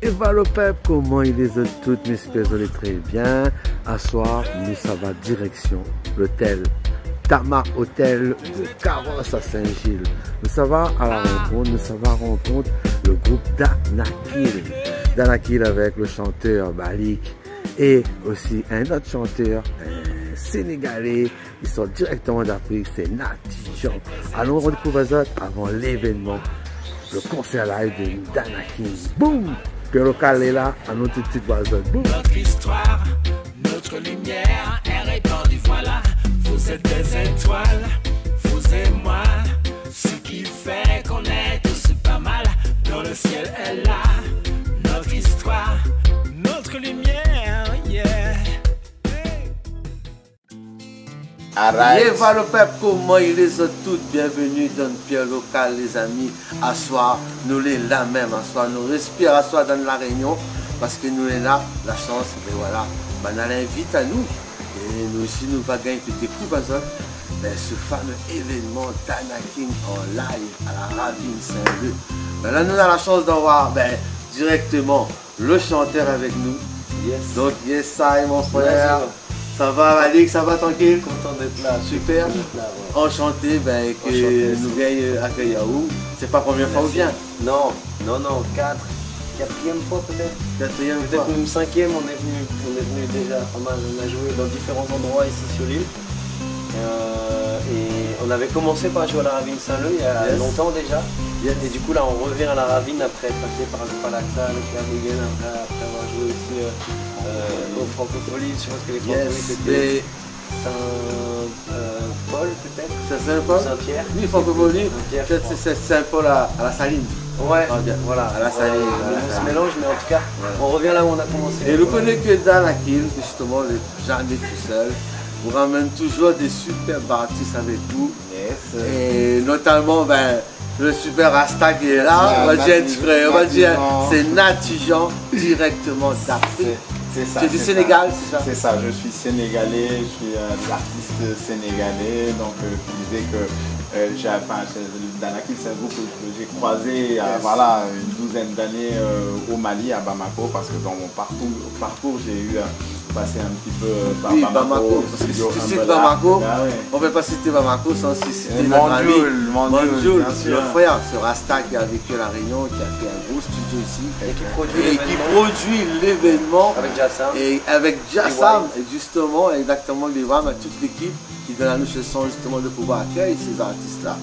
Et voilà le peuple, comment il les a toutes, mes espèces, on est très bien. À soir, nous ça va direction l'hôtel Tama Hôtel de Carrosse à Saint-Gilles. Nous ça va à la rencontre, le groupe Danakil. Danakil avec le chanteur Balik et aussi un autre chanteur sénégalais. Ils sont directement d'Afrique, c'est Natijan. Allons redécouvrir ça avant l'événement, le concert live de Danakil. Boum! Le local est là, à notre petite voisine. Notre histoire, notre lumière est répandue, voilà. Vous êtes des étoiles, vous et moi. Ce qui fait qu'on est tous pas mal. Dans le ciel est là. Notre histoire, notre lumière, yeah. Et voilà le peuple, comment ils les ont toutes. Bienvenue dans le pierre local, les amis. À soir, nous les là même. À soir, nous respirons à soir dans la réunion. Parce que nous les là, la chance, mais voilà, on l'invite à nous. Et nous aussi, nous va gagner des coups ce fameux événement Danakil en live à la Ravine Saint-Leu. Là, nous avons la chance d'avoir directement le chanteur avec nous. Yes. Donc, yes, ça mon frère. Ça va, Malik, ça va tranquille? Content d'être là. Super. Là, ouais. Enchanté, que nous gagnons à Kayaou. C'est pas la première fois ou bien? Non, quatrième fois peut-être. Quatrième fois. Peut-être même cinquième, on est venu déjà pas mal. On a joué dans différents endroits ici sur l'île. Et on avait commencé par jouer à la Ravine Saint-Leu il y a longtemps déjà. Yes. Et du coup là on revient à la Ravine après être passé par le Palaxa, le Kernigan, après avoir joué aussi aux Francopholies, je pense que les Francopholies c'était Saint-Paul peut-être. C'est Saint-Paul? Saint-Pierre. Oui, Francophonie, c'est Saint-Paul à la Saline. Ouais, voilà, à la Saline. On se mélange, mais en tout cas, on revient là où on a commencé. Et nous connaissons que Danakil, justement, jamais tout seul. On ramène toujours des super artistes avec vous. Yes. Et notamment, le super Rasta qui est là, on va dire c'est Natijan directement d'Afrique. C'est ça. Tu es du Sénégal, c'est ça? C'est ça, je suis sénégalais, je suis l'artiste sénégalais, donc je disais que Danakil c'est un groupe que j'ai croisé il y a une douzaine d'années au Mali, à Bamako, parce que dans mon parcours j'ai eu passé un petit peu par Bamako. Parce que si tu cites Bamako, on ne peut pas citer Bamako sans citer notre ami Manjoul, le frère, ce Rasta qui a vécu à La Réunion, qui a fait un gros studio ici et qui produit l'événement avec Jassam. Et avec Jassam, et justement, exactement, à toute l'équipe qui donne à nous ce son justement de pouvoir accueillir ces artistes-là.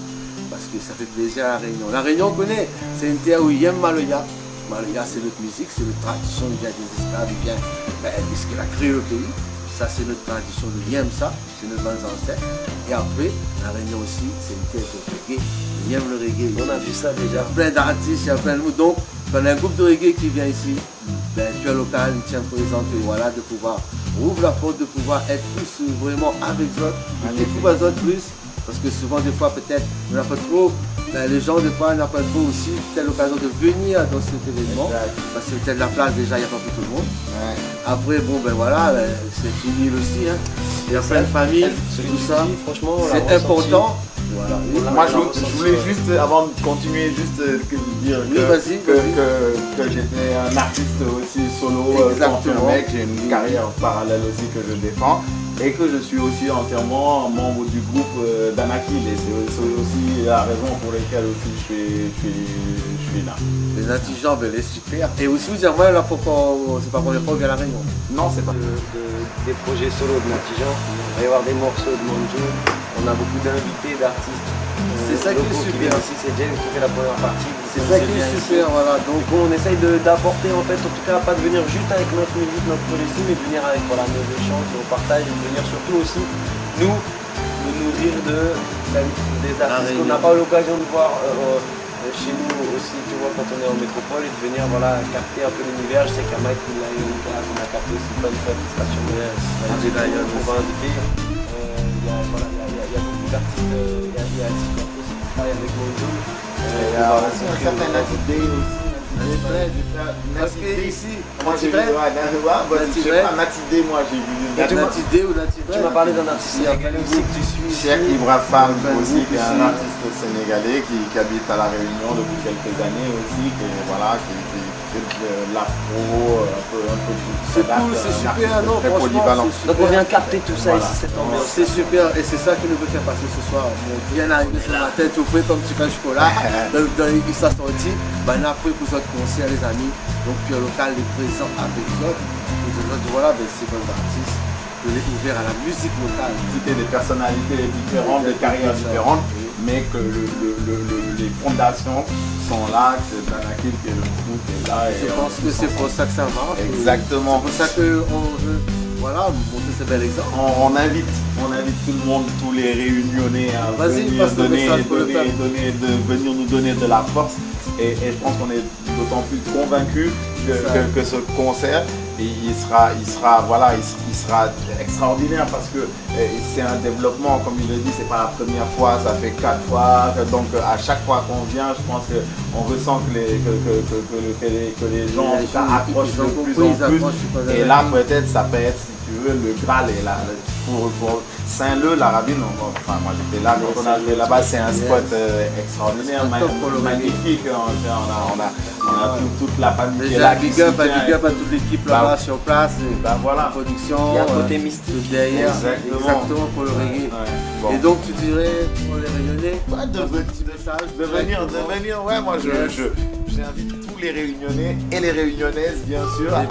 Parce que ça fait plaisir à La Réunion. La Réunion, on connaît, c'est une terre où il y a Maloya. Maloya, c'est notre musique, c'est notre tradition, il y a des esclaves, il vient de ce qu'il a créé le pays. Ça, c'est notre tradition, nous aimons ça, c'est nos ancêtres. Et après, La Réunion aussi, c'est une terre de reggae. Nous aimons le reggae. On a vu ça déjà. Il y a plein d'artistes, il y a plein de mots. Donc, quand on a un groupe de reggae qui vient ici, Pierre local, il tient présent que voilà, de pouvoir ouvrir la porte, de pouvoir être plus vraiment avec eux, découvrir les autres plus. Parce que souvent, des fois, peut-être, on n'a pas trop, les gens, des fois, n'ont pas trop aussi peut-être l'occasion de venir dans cet événement. Parce que peut-être la place, déjà, il n'y a pas pour tout le monde. Ouais. Après, bon, voilà, c'est une île aussi. Hein. Il y a plein de familles, tout ça. C'est important. Voilà. Moi, je voulais juste, avant de continuer, juste dire que j'étais un artiste aussi solo, confirmé, que j'ai une carrière parallèle aussi que je défends. Et que je suis aussi entièrement membre du groupe Danakil. Et c'est aussi la raison pour laquelle aussi je suis là. Les Natijan, les super. Et aussi vous dire, là, c'est pas la première fois qu'il y a La Réunion. Non, c'est pas. Des projets solo de Natijan, il va y avoir des morceaux de Manjoul. On a beaucoup d'invités, d'artistes. C'est ça qui est super. Aussi, c'est James qui fait la première partie. C'est ça qui est super, voilà. Donc on essaye d'apporter en fait, en tout cas pas de venir juste avec notre musique, notre projet, mais de venir avec nos échanges, nos partages, et de venir surtout aussi nous nourrir des artistes qu'on n'a pas l'occasion de voir chez nous aussi, tu vois, quand on est en métropole, et de venir capter un peu l'univers. Je sais qu'il y a Mike qu'on a capté aussi plein de fois qui sera sur qu'on va inviter. Il y a beaucoup d'artistes, il y a aussi qui travaille avec Manjoul. Il y a aussi un certain Natidé aussi. Parce que ici, Natidé, moi j'ai vu. Natidé ou Natidé. Tu m'as parlé d'un artiste sénégalais aussi que tu suis. Cheikh Ibra Fall aussi, qui est un artiste sénégalais qui habite à La Réunion depuis quelques années aussi, qui fait de l'afro, un peu tout. C'est cool, c'est super, non, franchement. Donc on vient capter tout ça ici, cette ambiance. C'est super, et c'est ça qui nous veut faire passer ce soir. On vient d'arriver sur la tête tout frais comme du pain au chocolat, dans l'église sorti. Ben après, pour votre concert, les amis, donc Pierre Local est présent avec nous. Voilà, c'est comme artiste. De ouvert à la musique locale. C'était des personnalités différentes, des carrières différentes, mais que les fondations sont là, c'est Danakil qui est le groupe qui est là. Je pense que c'est pour ça que ça marche. Exactement. C'est pour ça qu'on veut montrer ce bel exemple. On invite tout le monde, tous les Réunionnais à venir nous donner de la force. Et je pense qu'on est d'autant plus convaincus que ce concert, il sera extraordinaire parce que c'est un développement, comme il le dit, c'est pas la première fois, ça fait 4 fois, donc à chaque fois qu'on vient, je pense qu'on ressent que les gens accrochent de plus en plus. Et là, peut-être, ça peut être, si tu veux, le Graal est là. Pour Saint-Leu, la Ravine, moi j'étais là quand on a joué là-bas, c'est un spot extraordinaire, magnifique. On a toute la famille qui est là. Big up à toute l'équipe là-bas sur place, voilà. Production. Il y a un côté mystique derrière, exactement pour le reggae. Et donc tu dirais pour les Réunionnais de venir, ouais, moi j'invite tous les Réunionnais et les Réunionnaises bien sûr à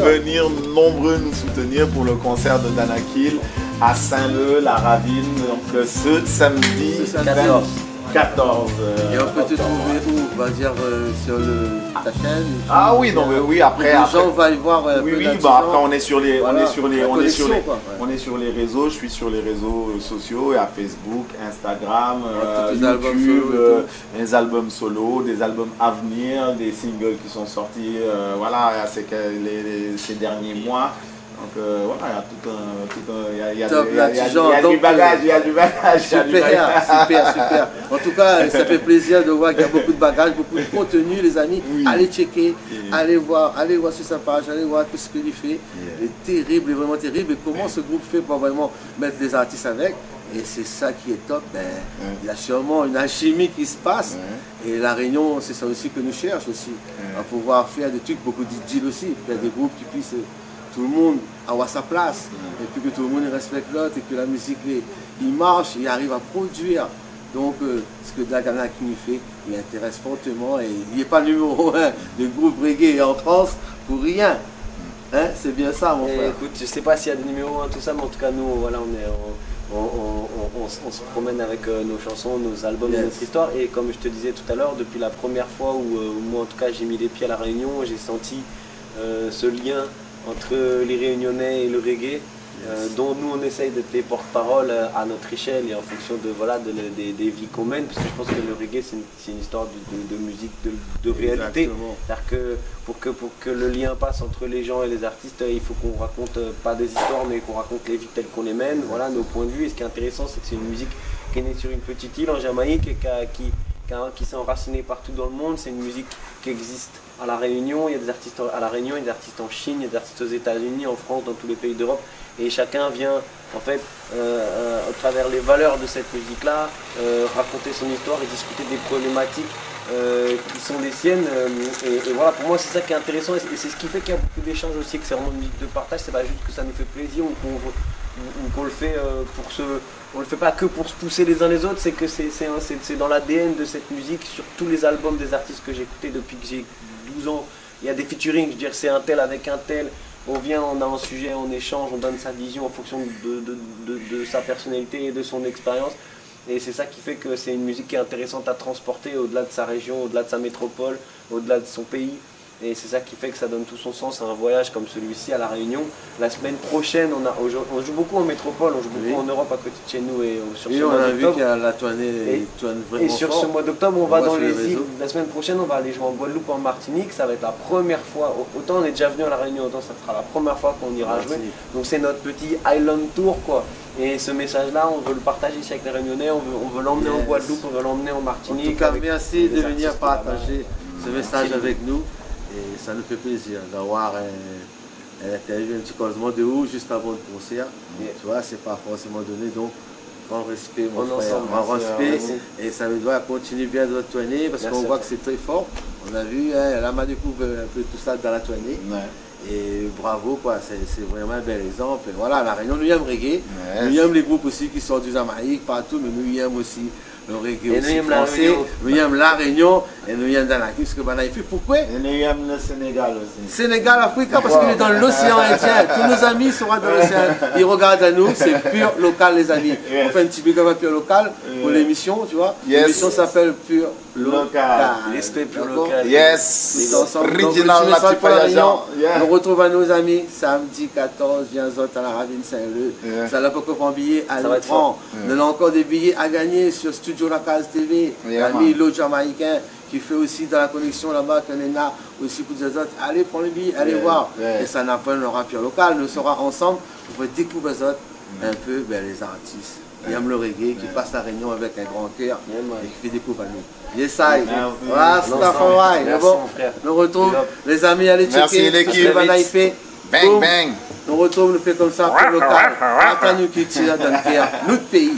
venir nombreux nous soutenir pour le concert de Danakil à Saint-Leu, la Ravine, donc ce samedi 14. Et on peut te trouver où? On va dire sur ta chaîne. Ah oui, non mais oui, après. Les gens vont y voir. Oui, bah après on est sur les réseaux. Je suis sur les réseaux sociaux, et à Facebook, Instagram, YouTube, mes albums solo, des albums à venir, des singles qui sont sortis, voilà, ces derniers mois. Donc voilà, il y a du bagage, Super. En tout cas, ça fait plaisir de voir qu'il y a beaucoup de bagages, beaucoup de contenu, les amis. Oui. Allez checker, allez voir sur sa page, allez voir tout ce qu'il fait. Il est terrible, il est vraiment terrible. Et comment ce groupe fait pour vraiment mettre des artistes avec. Et c'est ça qui est top. Il y a sûrement une alchimie qui se passe. Et la Réunion, c'est ça aussi que nous cherchons aussi. À pouvoir faire des trucs, beaucoup de deals aussi, faire des groupes qui puissent tout le monde avoir sa place, et puis que tout le monde respecte l'autre, et que la musique, il marche, il arrive à produire. Donc, ce que Dagana King fait, il intéresse fortement, et il n'est pas numéro 1 de groupe reggae en France pour rien. Hein? C'est bien ça, mon frère. Écoute, je ne sais pas s'il y a des numéros 1, tout ça, mais en tout cas, nous, voilà, on se promène avec nos chansons, nos albums, notre histoire. Et comme je te disais tout à l'heure, depuis la première fois où moi, en tout cas, j'ai mis les pieds à La Réunion, j'ai senti ce lien entre les Réunionnais et le reggae, dont nous on essaye d'être les porte-parole à notre échelle et en fonction des vies qu'on mène, parce que je pense que le reggae c'est une histoire de musique, de réalité. C'est-à-dire que pour que le lien passe entre les gens et les artistes, il faut qu'on raconte pas des histoires, mais qu'on raconte les vies telles qu'on les mène, voilà nos points de vue. Et ce qui est intéressant, c'est que c'est une musique qui est née sur une petite île en Jamaïque et qui s'est enracinée partout dans le monde. C'est une musique qui existe à La Réunion, il y a des artistes à La Réunion, il y a des artistes en Chine, il y a des artistes aux États-Unis, en France, dans tous les pays d'Europe, et chacun vient en fait à travers les valeurs de cette musique-là raconter son histoire et discuter des problématiques qui sont les siennes, et voilà, pour moi c'est ça qui est intéressant, et c'est ce qui fait qu'il y a beaucoup d'échanges aussi, que c'est vraiment une musique de partage. C'est pas juste que ça nous fait plaisir ou qu'on le fait on le fait pas que pour se pousser les uns les autres, c'est que c'est dans l'ADN de cette musique. Sur tous les albums des artistes que j'ai écoutés depuis que j'ai 12 ans, il y a des featuring, je veux dire c'est un tel avec un tel, on vient, on a un sujet, on échange, on donne sa vision en fonction de sa personnalité et de son expérience. Et c'est ça qui fait que c'est une musique qui est intéressante à transporter au-delà de sa région, au-delà de sa métropole, au-delà de son pays. Et c'est ça qui fait que ça donne tout son sens à un voyage comme celui-ci à La Réunion. La semaine prochaine, on joue beaucoup en métropole, on joue beaucoup en Europe à côté de chez nous et sur ce mois d'octobre. On a vu qu'il y a la tournée vraiment. Et sur ce mois d'octobre, on va dans les îles. La semaine prochaine, on va aller jouer en Guadeloupe, en Martinique. Ça va être la première fois. Autant on est déjà venu à La Réunion, autant ça sera la première fois qu'on ira jouer. Donc c'est notre petit Island Tour, quoi. Et ce message-là, on veut le partager ici avec les Réunionnais. On veut l'emmener en Guadeloupe, on veut l'emmener en Martinique. En tout cas, merci de venir partager ce message avec nous. Et ça nous fait plaisir d'avoir un interview, un petit croisement de haut juste avant le concert. Tu vois, c'est pas forcément donné. Donc, grand respect, mon frère, grand respect. Et ça doit continuer bien de tourner parce qu'on voit que c'est très fort. On a vu, hein, là, m'a découvert un peu tout ça dans la tournée. Et bravo, quoi, c'est vraiment un bel exemple. Et voilà, la Réunion, nous aimons reggae. Nous aimons les groupes aussi qui sortent du Jamaïque, partout, mais nous aimons aussi le reggae aussi français. Nous aimons la Réunion et nous aimons dans la ce que Banaï fait. Pourquoi? Et nous aimons le Sénégal aussi. Sénégal, Afrique, parce qu'il est dans l'océan Indien. Tous nos amis seront dans l'océan. Ils regardent à nous, c'est pur local, les amis. On fait un petit peu comme un pur local pour l'émission, tu vois. L'émission s'appelle Pur Local. Respect pur local. Yes. Original Nous retrouvons nos amis samedi 14, viens à la Ravine Saint-Leu. Ça n'a pas qu'un billet à l'écran. On a encore des billets à gagner sur Studio La Case TV. L'ami l'autre Jamaïcain qui fait aussi dans la connexion là-bas, qu'on a aussi pour des autres. Allez prendre le billet, allez voir. Et ça n'a pas un pur local. Nous serons ensemble pour découvrir les autres un peu les artistes. Il aime le reggae, qui passe la réunion avec un grand cœur et qui fait découvrir à nous. Yes, I. Voilà, nous retrouvons les amis, allez checker ce que Banaï fait. Bang, bang. Nous retrouvons, nous fait comme ça pour le local. Attends-nous qui tire dans le cœur, notre pays.